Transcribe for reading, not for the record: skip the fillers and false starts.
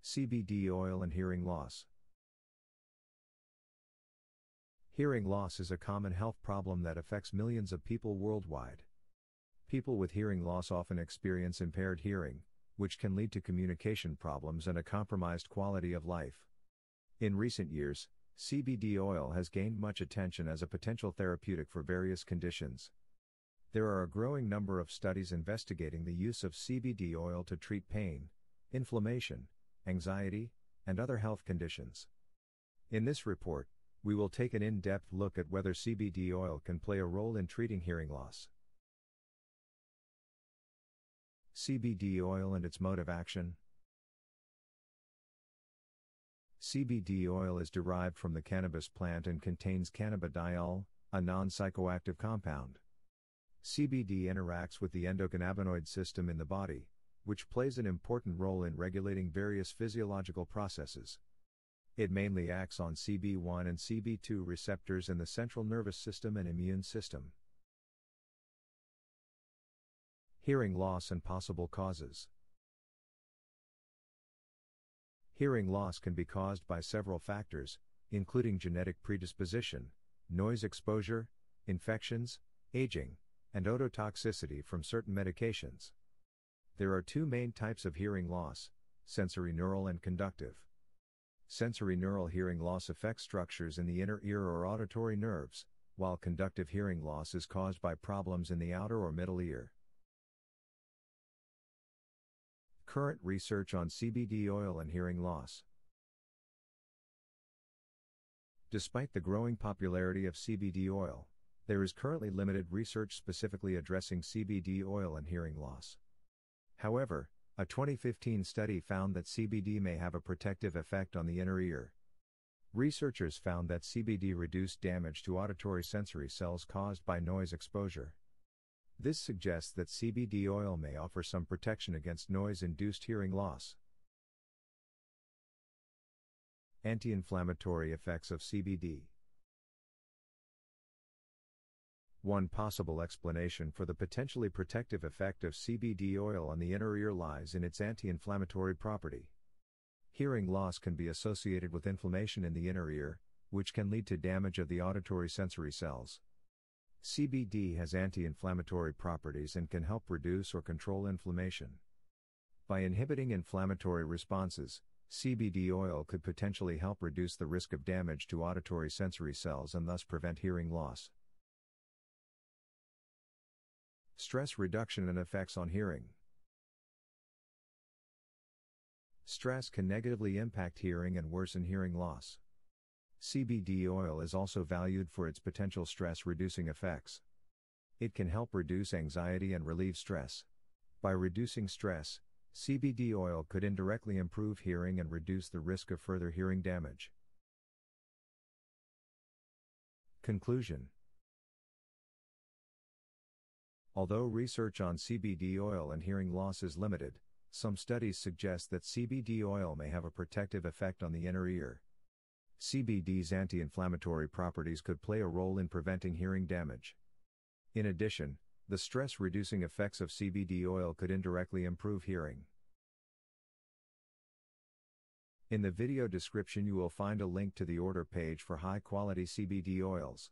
CBD oil and hearing loss. Hearing loss is a common health problem that affects millions of people worldwide. People with hearing loss often experience impaired hearing, which can lead to communication problems and a compromised quality of life. In recent years, CBD oil has gained much attention as a potential therapeutic for various conditions. There are a growing number of studies investigating the use of CBD oil to treat pain, inflammation, anxiety, and other health conditions. In this report, we will take an in-depth look at whether CBD oil can play a role in treating hearing loss. CBD oil and its mode of action. CBD oil is derived from the cannabis plant and contains cannabidiol, a non-psychoactive compound. CBD interacts with the endocannabinoid system in the body, which plays an important role in regulating various physiological processes. It mainly acts on CB1 and CB2 receptors in the central nervous system and immune system. Hearing loss and possible causes. Hearing loss can be caused by several factors, including genetic predisposition, noise exposure, infections, aging, and ototoxicity from certain medications. There are two main types of hearing loss: sensorineural and conductive. Sensorineural hearing loss affects structures in the inner ear or auditory nerves, while conductive hearing loss is caused by problems in the outer or middle ear. Current research on CBD oil and hearing loss. Despite the growing popularity of CBD oil, there is currently limited research specifically addressing CBD oil and hearing loss. However, a 2015 study found that CBD may have a protective effect on the inner ear. Researchers found that CBD reduced damage to auditory sensory cells caused by noise exposure. This suggests that CBD oil may offer some protection against noise-induced hearing loss. Anti-inflammatory effects of CBD. One possible explanation for the potentially protective effect of CBD oil on the inner ear lies in its anti-inflammatory property. Hearing loss can be associated with inflammation in the inner ear, which can lead to damage of the auditory sensory cells. CBD has anti-inflammatory properties and can help reduce or control inflammation. By inhibiting inflammatory responses, CBD oil could potentially help reduce the risk of damage to auditory sensory cells and thus prevent hearing loss. Stress reduction and effects on hearing. Stress can negatively impact hearing and worsen hearing loss. CBD oil is also valued for its potential stress-reducing effects. It can help reduce anxiety and relieve stress. By reducing stress, CBD oil could indirectly improve hearing and reduce the risk of further hearing damage. Conclusion. Although research on CBD oil and hearing loss is limited, some studies suggest that CBD oil may have a protective effect on the inner ear. CBD's anti-inflammatory properties could play a role in preventing hearing damage. In addition, the stress-reducing effects of CBD oil could indirectly improve hearing. In the video description you will find a link to the order page for high-quality CBD oils.